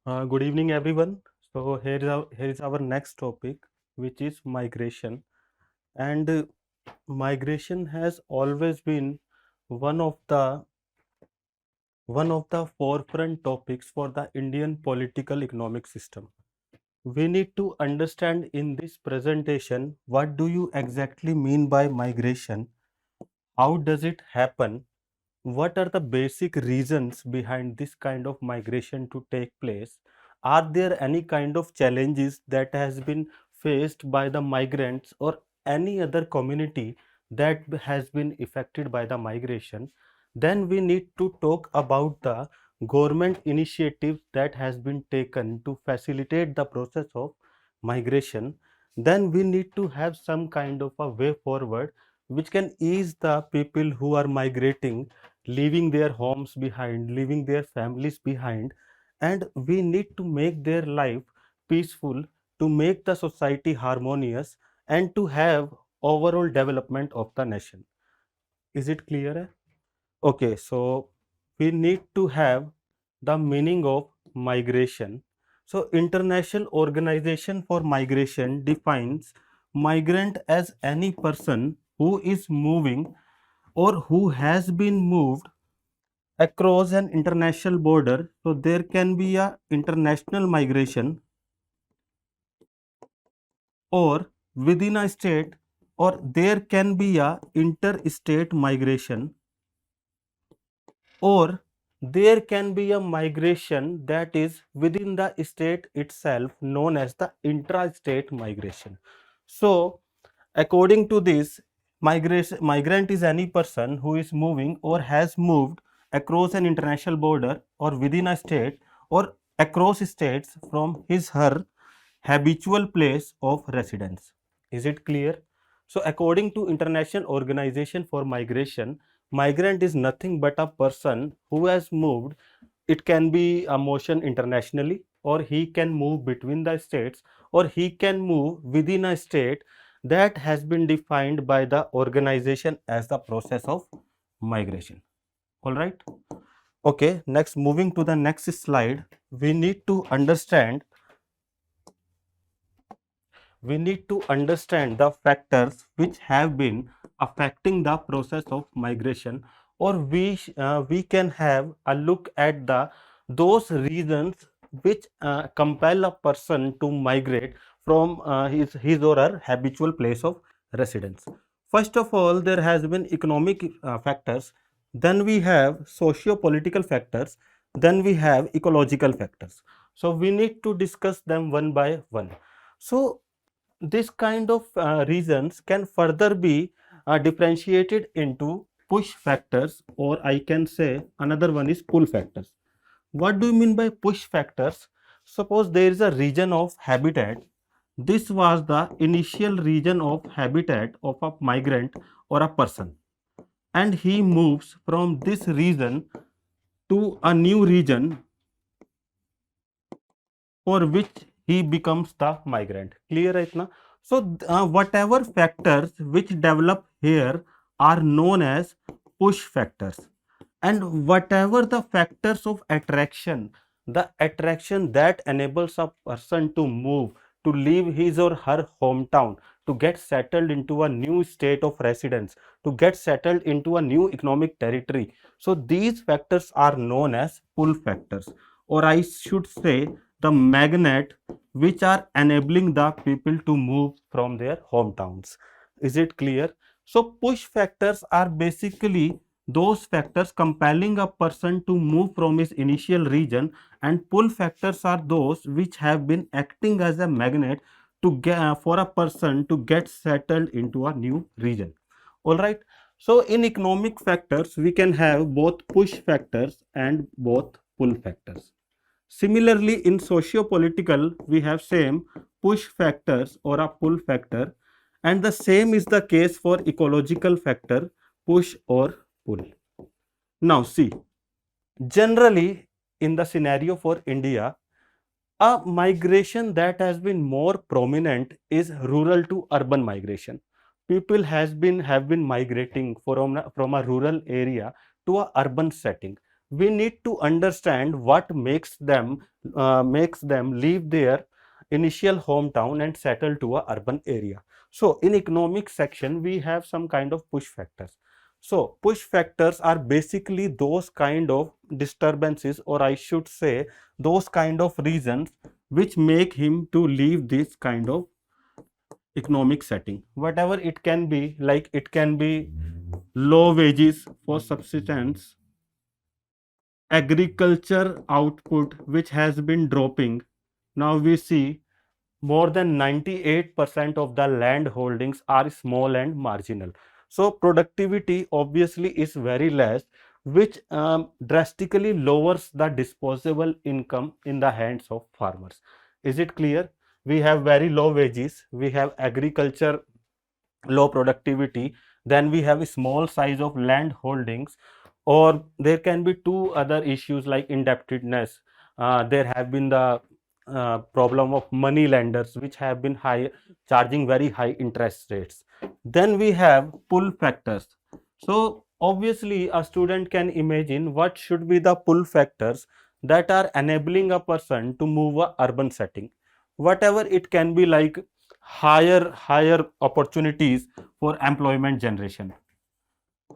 Good evening, everyone. So here is our next topic, which is migration. And migration has always been one of the one of the forefront topics for the Indian political economic system. We need to understand in this presentation what do you exactly mean by migration, how does it happen, what are the basic reasons behind this kind of migration to take place? Are there any kind of challenges that has been faced by the migrants or any other community that has been affected by the migration? Then we need to talk about the government initiatives that has been taken to facilitate the process of migration. Then we need to have some kind of a way forward which can ease the people who are migrating, leaving their homes behind, leaving their families behind, and we need to make their life peaceful, to make the society harmonious, and to have overall development of the nation. Is it clear? Okay, so we need to have the meaning of migration. So, International Organization for Migration defines migrant as any person who is moving or who has been moved across an international border. So there can be a international migration or within a state, or there can be a interstate migration, or there can be a migration that is within the state itself, known as the intra-state migration. So according to this, migrant is any person who is moving or has moved across an international border or within a state or across states from his her habitual place of residence. Is it clear? So according to International Organization for Migration, migrant is nothing but a person who has moved. It can be a motion internationally, or he can move between the states, or he can move within a state that has been defined by the organization as the process of migration. All right. Okay, next, moving to the next slide, we need to understand the factors which have been affecting the process of migration, or we can have a look at the those reasons which compel a person to migrate from his or her habitual place of residence. First of all, there has been economic factors, then we have socio-political factors, then we have ecological factors. So we need to discuss them one by one. So this kind of reasons can further be differentiated into push factors, or I can say another one is pull factors. What do you mean by push factors? Suppose there is a region of habitat. This was the initial region of habitat of a migrant or a person, and he moves from this region to a new region for which he becomes the migrant. Clear right now? So whatever factors which develop here are known as push factors, and whatever the factors of attraction, the attraction that enables a person to move, to leave his or her hometown, to get settled into a new state of residence, to get settled into a new economic territory. So these factors are known as pull factors, or I should say the magnet which are enabling the people to move from their hometowns. Is it clear? So push factors are basically those factors compelling a person to move from his initial region, and pull factors are those which have been acting as a magnet to get for a person to get settled into a new region. All right. So in economic factors, we can have both push factors and both pull factors. Similarly, in socio-political, we have same push factors or a pull factor, and the same is the case for ecological factor, push or pull. Now see, generally in the scenario for India, a migration that has been more prominent is rural to urban migration. People have been migrating from a rural area to a urban setting. we need to understand what makes them leave their initial hometown and settle to a urban area. So in economic section we have some kind of push factors. So push factors are basically those kind of disturbances, or I should say those kind of reasons which make him to leave this kind of economic setting. Whatever it can be, like it can be low wages for subsistence, agriculture output which has been dropping. Now we see more than 98% of the land holdings are small and marginal. So productivity obviously is very less, which drastically lowers the disposable income in the hands of farmers. Is it clear? We have very low wages, we have agriculture low productivity, then we have a small size of land holdings, or there can be two other issues like indebtedness. There have been the problem of money lenders which have been high, charging very high interest rates. Then we have pull factors. So obviously a student can imagine what should be the pull factors that are enabling a person to move a urban setting. Whatever it can be, like higher opportunities for employment generation,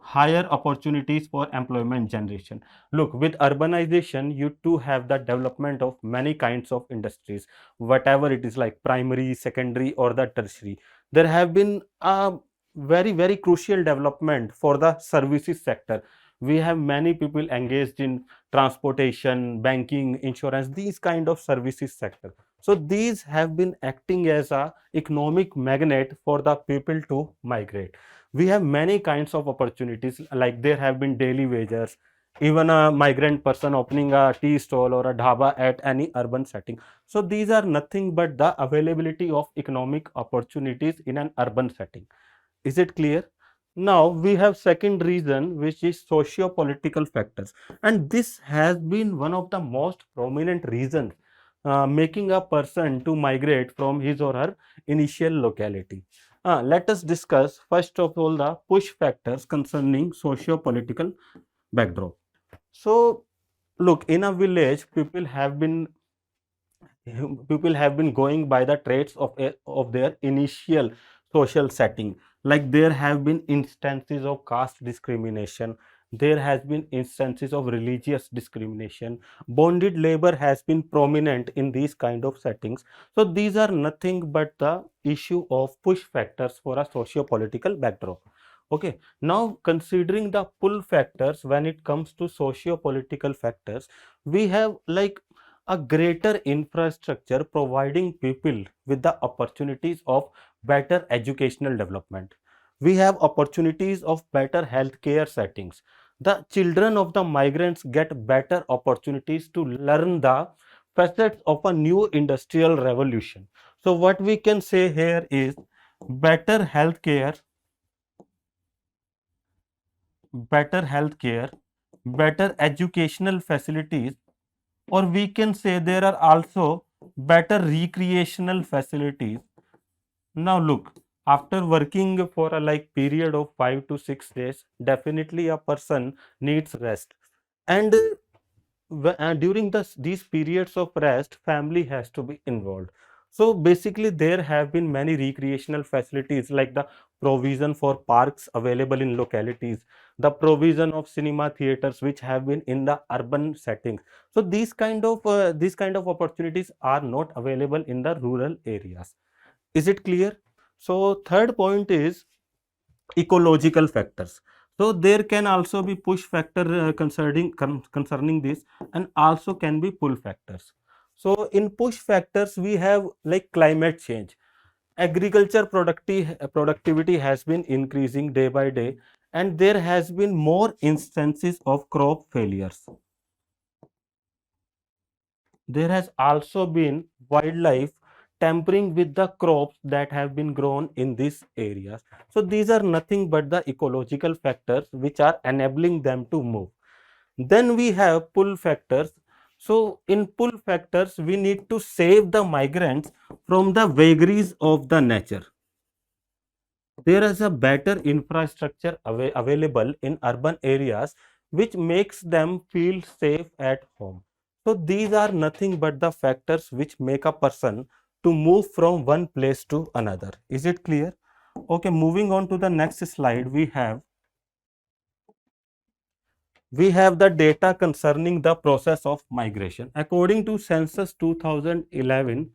higher opportunities for employment generation. Look, with urbanization you too have the development of many kinds of industries, whatever it is, like primary, secondary or the tertiary. There have been a very crucial development for the services sector. We have many people engaged in transportation, banking, insurance, these kind of services sector. So these have been acting as a economic magnet for the people to migrate. We have many kinds of opportunities, like there have been daily wages, even a migrant person opening a tea stall or a dhaba at any urban setting. So these are nothing but the availability of economic opportunities in an urban setting. Is it clear? Now we have second reason, which is socio-political factors, and this has been one of the most prominent reasons making a person to migrate from his or her initial locality. Let us discuss first of all the push factors concerning socio-political backdrop. So look, in a village people have been going by the traits of their initial social setting. Like there have been instances of caste discrimination, there has been instances of religious discrimination, bonded labor has been prominent in these kind of settings. So these are nothing but the issue of push factors for a socio-political backdrop. Okay, now considering the pull factors when it comes to socio-political factors, we have like a greater infrastructure providing people with the opportunities of better educational development. We have opportunities of better healthcare settings. The children of the migrants get better opportunities to learn the facets of a new industrial revolution. So what we can say here is better healthcare, better healthcare, better educational facilities, or we can say there are also better recreational facilities. Now look, after working for a like period of 5 to 6 days, definitely a person needs rest, and during these periods of rest, family has to be involved. So basically there have been many recreational facilities, like the provision for parks available in localities, the provision of cinema theaters which have been in the urban settings. So these kind of opportunities are not available in the rural areas. Is it clear? So third point is ecological factors. So there can also be push factor concerning this, and also can be pull factors. So in push factors we have like climate change. Agriculture productivity has been increasing day by day, and there has been more instances of crop failures. There has also been wildlife tampering with the crops that have been grown in these areas. So these are nothing but the ecological factors which are enabling them to move. Then we have pull factors. So in pull factors, we need to save the migrants from the vagaries of the nature. There is a better infrastructure available in urban areas which makes them feel safe at home. So these are nothing but the factors which make a person to move from one place to another. Is it clear? Okay, moving on to the next slide, we have the data concerning the process of migration. According to census 2011,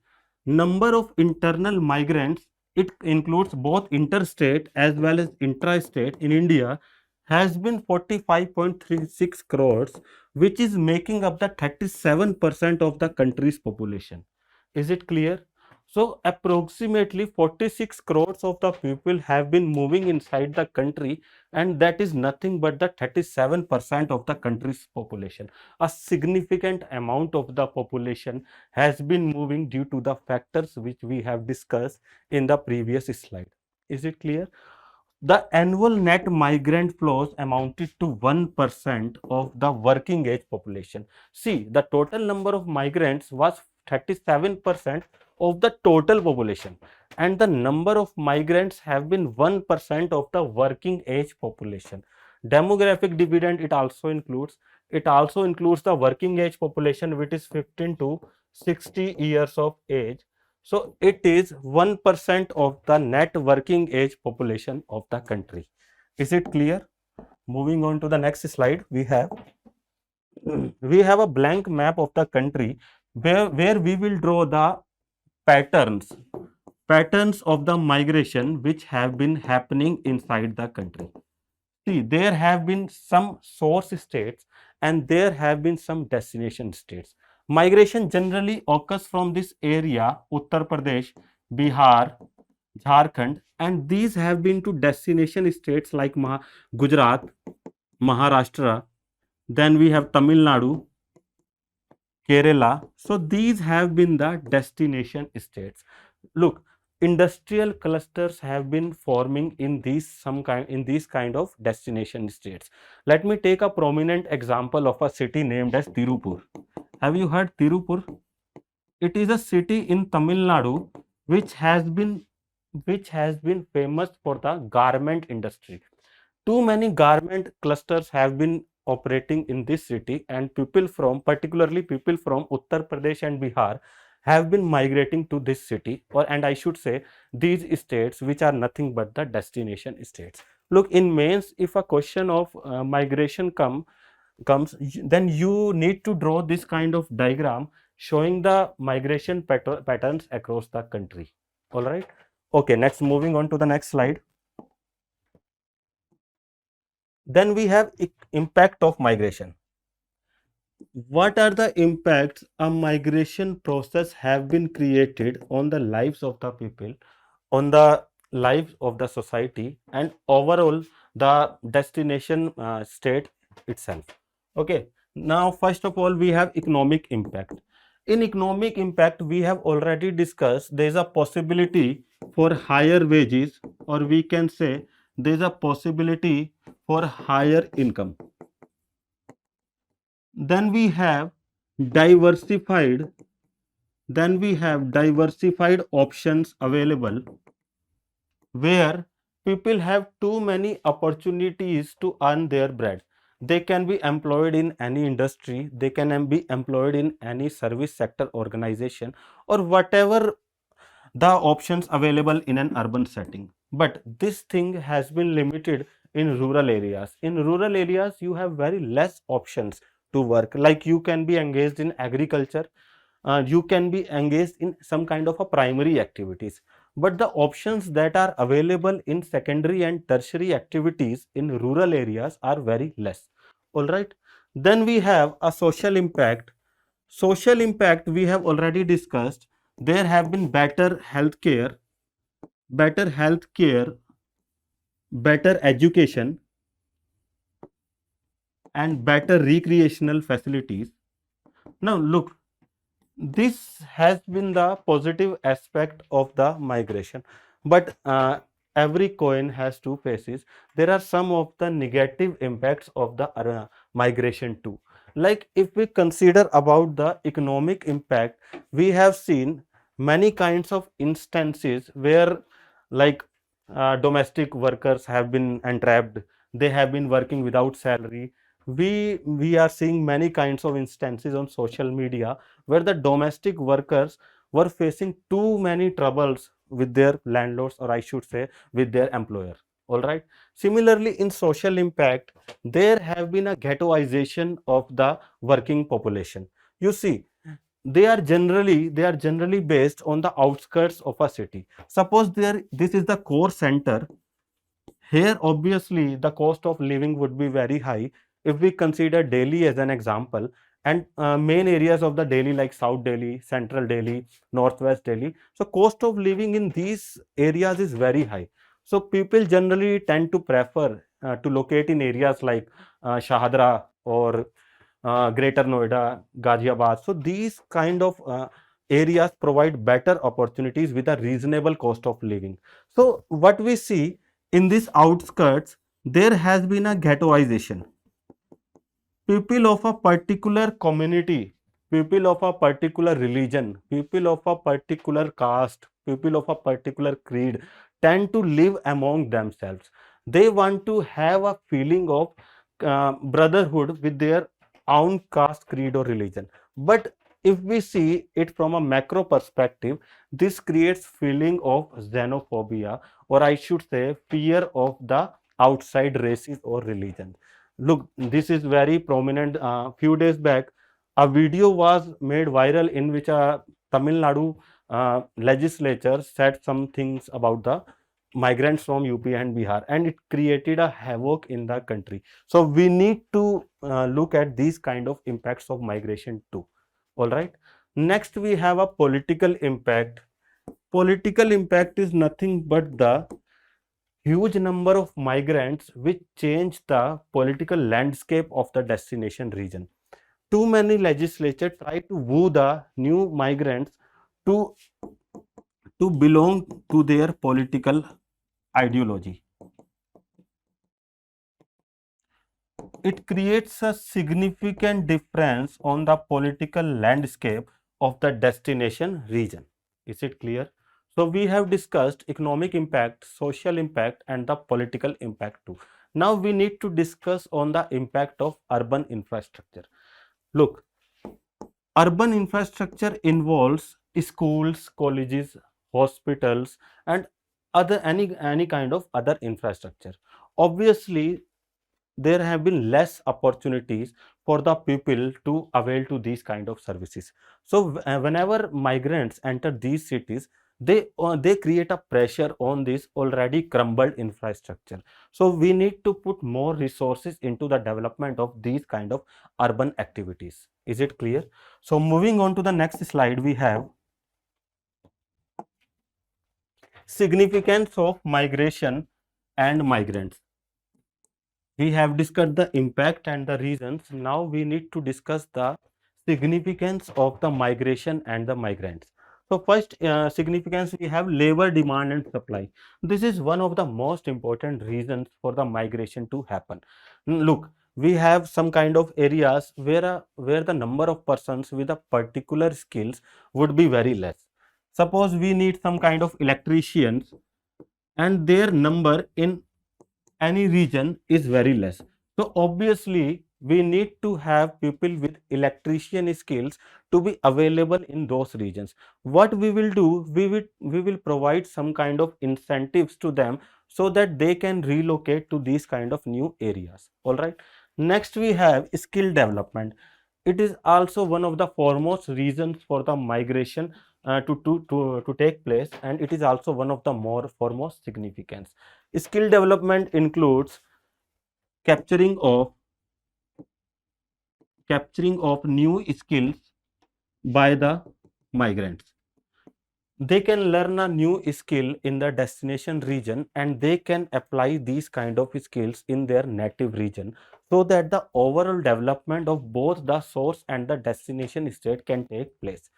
number of internal migrants, it includes both interstate as well as intra-state in India, has been 45.36 crores, which is making up the 37% of the country's population. Is it clear? So approximately 46 crores of the people have been moving inside the country, and that is nothing but the 37% of the country's population. A significant amount of the population has been moving due to the factors which we have discussed in the previous slide. Is it clear? The annual net migrant flows amounted to 1% of the working age population. See, the total number of migrants was 37% of the total population, and the number of migrants have been 1% of the working age population. Demographic dividend it also includes the working age population, which is 15 to 60 years of age. So it is 1% of the net working age population of the country. Is it clear? Moving on to the next slide, we have a blank map of the country where we will draw the patterns patterns of the migration which have been happening inside the country. See, there have been some source states and there have been some destination states. Migration generally occurs from this area, Uttar Pradesh, Bihar, Jharkhand, and these have been to destination states like Gujarat, Maharashtra, then we have Tamil Nadu, Kerala. So these have been the destination states. Look, industrial clusters have been forming in these kind of destination states. Let me take a prominent example of a city named as Tirupur. Have you heard Tirupur? It is a city in Tamil Nadu which has been famous for the garment industry. Too many garment clusters have been operating in this city, and particularly people from Uttar Pradesh and Bihar have been migrating to this city, and I should say these states which are nothing but the destination states. Look, in mains, if a question of migration comes, then you need to draw this kind of diagram showing the migration patterns across the country. All right. Okay, next, moving on to the next slide. Then we have impact of migration. What are the impacts a migration process have been created on the lives of the people, on the lives of the society, and overall the destination state itself? Okay, now first of all we have economic impact. In economic impact, we have already discussed there is a possibility for higher wages, or we can say there is a possibility for higher income. Then we have diversified options available, where people have too many opportunities to earn their bread. They can be employed in any industry, they can be employed in any service sector organization, or whatever the options available in an urban setting. But this thing has been limited in rural areas. In rural areas, you have very less options to work. Like, you can be engaged in agriculture, you can be engaged in some kind of a primary activities, but the options that are available in secondary and tertiary activities in rural areas are very less. All right. Then we have a social impact. Social impact we have already discussed. There have been better healthcare, better education, and better recreational facilities. Now look, this has been the positive aspect of the migration, but every coin has two faces. There are some of the negative impacts of the migration too. Like, if we consider about the economic impact, we have seen many kinds of instances where, like, domestic workers have been entrapped, they have been working without salary, we are seeing many kinds of instances on social media where the domestic workers were facing too many troubles with their landlords, or I should say with their employer. All right. Similarly, in social impact, there have been a ghettoization of the working population. You see, they are generally based on the outskirts of a city. Suppose this is the core center. Here, obviously, the cost of living would be very high if we consider Delhi as an example, and main areas of the Delhi like South Delhi, Central Delhi, Northwest Delhi. So, cost of living in these areas is very high. So, people generally tend to prefer to locate in areas like Shahadra or Greater Noida, Ghaziabad. So, these kind of areas provide better opportunities with a reasonable cost of living. So, what we see in these outskirts, there has been a ghettoization. People of a particular community, people of a particular religion, people of a particular caste, people of a particular creed tend to live among themselves. They want to have a feeling of brotherhood with their own caste, creed, or religion. But if we see it from a macro perspective, this creates feeling of xenophobia, or I should say fear of the outside races or religion. Look, this is very prominent. Few days back, a video was made viral in which a Tamil Nadu legislature said some things about the migrants from UP and Bihar, and it created a havoc in the country. So we need to look at these kind of impacts of migration too. All right. Next, we have a political impact. Political impact is nothing but the huge number of migrants which change the political landscape of the destination region. Too many legislatures try to woo the new migrants to, to belong to their political ideology. It creates a significant difference on the political landscape of the destination region. Is it clear? So, we have discussed economic impact, social impact, and the political impact too. Now, we need to discuss on the impact of urban infrastructure. Look, urban infrastructure involves schools, colleges, hospitals, and other any kind of other infrastructure. Obviously, there have been less opportunities for the people to avail to these kind of services. So whenever migrants enter these cities, they create a pressure on this already crumbled infrastructure. So we need to put more resources into the development of these kind of urban activities. Is it clear? So moving on to the next slide, we have significance of migration and migrants. We have discussed the impact and the reasons. Now we need to discuss the significance of the migration and the migrants. So first significance, we have labor demand and supply. This is one of the most important reasons for the migration to happen. Look, we have some kind of areas where the number of persons with a particular skills would be very less. Suppose we need some kind of electricians, and their number in any region is very less. So obviously we need to have people with electrician skills to be available in those regions. What we will do, we will provide some kind of incentives to them so that they can relocate to these kind of new areas. All right. Next, we have skill development. It is also one of the foremost reasons for the migration to take place, and it is also one of the more foremost significance. Skill development includes capturing of new skills by the migrants. They can learn a new skill in the destination region, and they can apply these kind of skills in their native region, so that the overall development of both the source and the destination state can take place.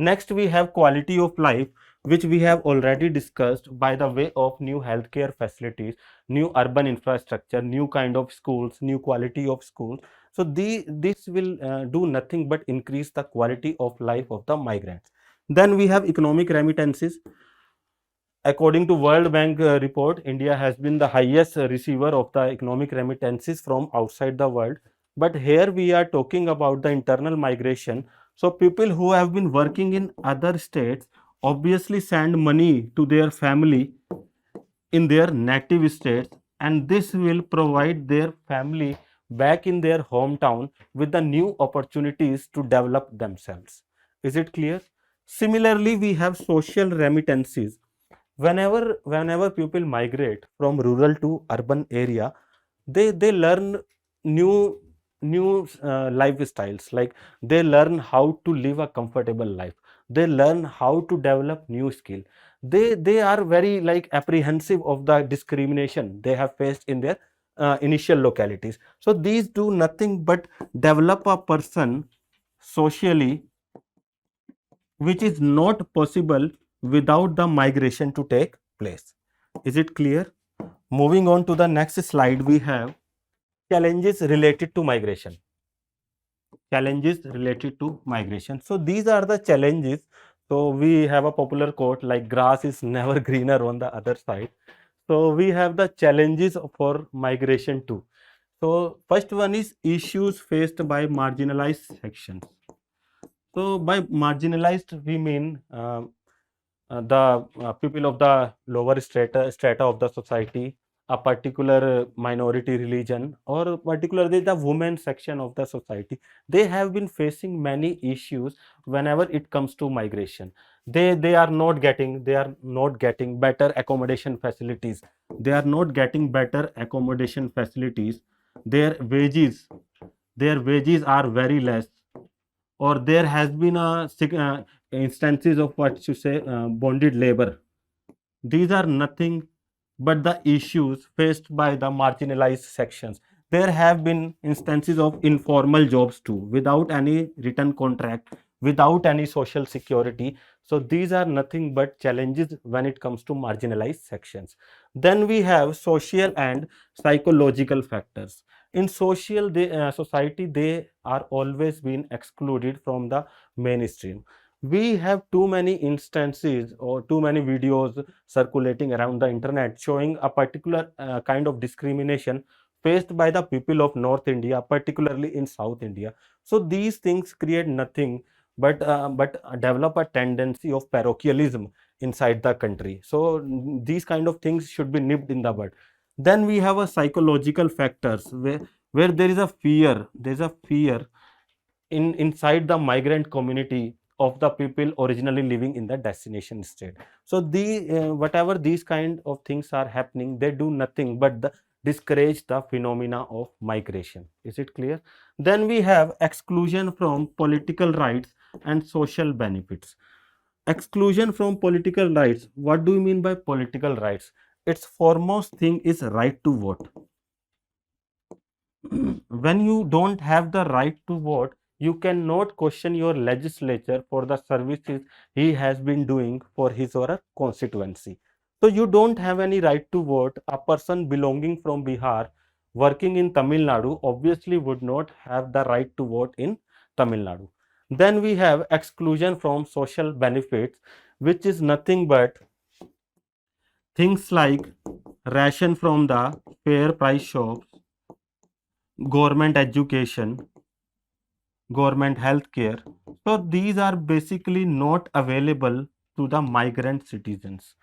Next, we have quality of life, which we have already discussed by the way of new healthcare facilities, new urban infrastructure, new kind of schools, new quality of schools. So this will do nothing but increase the quality of life of the migrants. Then we have economic remittances. According to World Bank report, India has been the highest receiver of the economic remittances from outside the world. but here we are talking about the internal migration. So people who have been working in other states obviously send money to their family in their native states, and this will provide their family back in their hometown with the new opportunities to develop themselves. Is it clear? Similarly, we have social remittances. Whenever people migrate from rural to urban area, they learn new lifestyles, like they learn how to live a comfortable life, they learn how to develop new skill. They are very like apprehensive of the discrimination they have faced in their initial localities. So these do nothing but develop a person socially, which is not possible without the migration to take place. Is it clear? Moving on to the next slide, we have challenges related to migration. Challenges related to migration. So these are the challenges. So we have a popular quote like grass is never greener on the other side. So we have the challenges for migration too. So first one is issues faced by marginalized sections. So by marginalized we mean the people of the lower strata of the society, a particular minority religion, or particularly the women section of the society. They have been facing many issues whenever it comes to migration. They are not getting better accommodation facilities. They are not getting better accommodation facilities. Their wages their wages are very less, or there has been instances of what you say bonded labor. These are nothing but the issues faced by the marginalized sections. There have been instances of informal jobs too, without any written contract, without any social security. So these are nothing but challenges when it comes to marginalized sections. Then we have social and psychological factors. In society, they are always been excluded from the mainstream. We have too many instances or too many videos circulating around the internet showing a particular kind of discrimination faced by the people of North India, particularly in South India. So these things create nothing but develop a tendency of parochialism inside the country. So these kind of things should be nipped in the bud. Then we have a psychological factors where there is a fear inside the migrant community of the people originally living in the destination state. So whatever these kind of things are happening, they do nothing but discourage the phenomena of migration. Is it clear? Then we have exclusion from political rights and social benefits. Exclusion from political rights. What do you mean by political rights? Its foremost thing is right to vote. When you don't have the right to vote, you cannot question your legislature for the services he has been doing for his or her constituency. So you don't have any right to vote. A person belonging from Bihar working in Tamil Nadu obviously would not have the right to vote in Tamil Nadu. Then we have exclusion from social benefits, which is nothing but things like ration from the fair price shops, government education, government health care. So these are basically not available to the migrant citizens.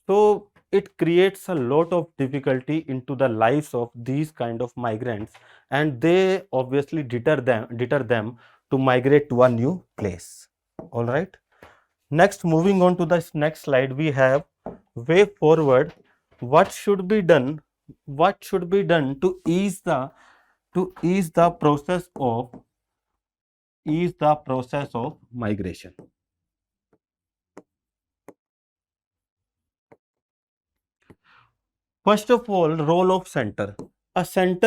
So it creates a lot of difficulty into the lives of these kind of migrants, and they obviously deter them to migrate to a new place. All right. Next, moving on to the next slide, we have way forward. What should be done? What should be done to ease the process of migration? First of all, role of center. A central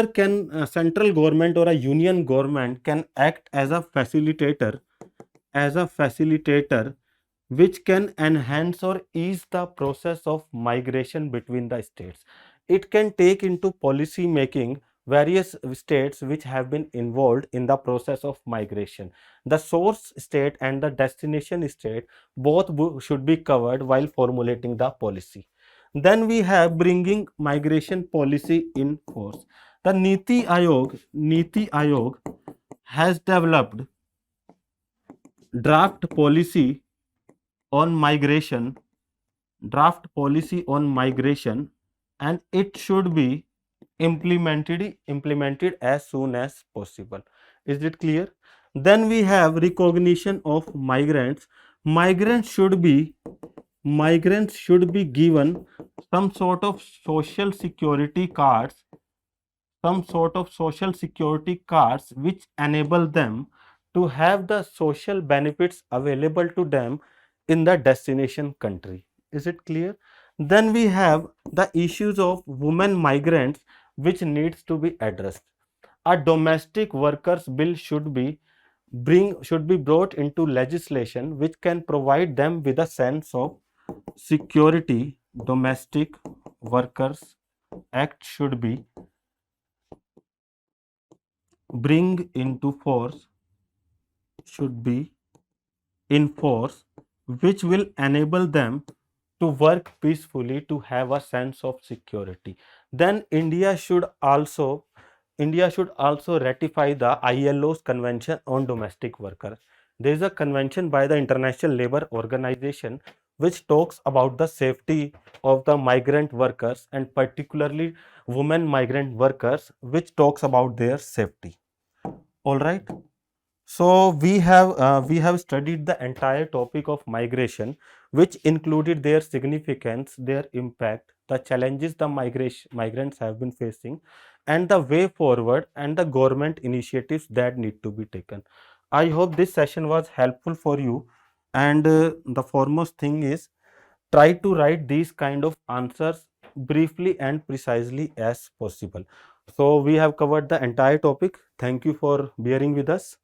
government or a union government can act as a facilitator which can enhance or ease the process of migration between the states. It can take into policy making various states which have been involved in the process of migration. The source state and the destination state both should be covered while formulating the policy. Then we have bringing migration policy in force. The Niti Ayog has developed draft policy on migration, and it should be implemented as soon as possible. Is it clear? Then we have recognition of migrants. Migrants should be given some sort of social security cards, which enable them to have the social benefits available to them in the destination country. Is it clear? Then we have the issues of women migrants, which needs to be addressed. A domestic workers bill should be brought into legislation which can provide them with a sense of security. Domestic workers act should be bring into force should be in force, which will enable them to work peacefully, to have a sense of security. Then India should also ratify the ILO's Convention on Domestic Workers. There is a convention by the International Labour Organization which talks about the safety of the migrant workers, and particularly women migrant workers, which talks about their safety. All right. So we have studied the entire topic of migration, which included their significance, their impact, the challenges the migrants have been facing, and the way forward, and the government initiatives that need to be taken. I hope this session was helpful for you, and the foremost thing is, try to write these kind of answers briefly and precisely as possible. So we have covered the entire topic. Thank you for bearing with us.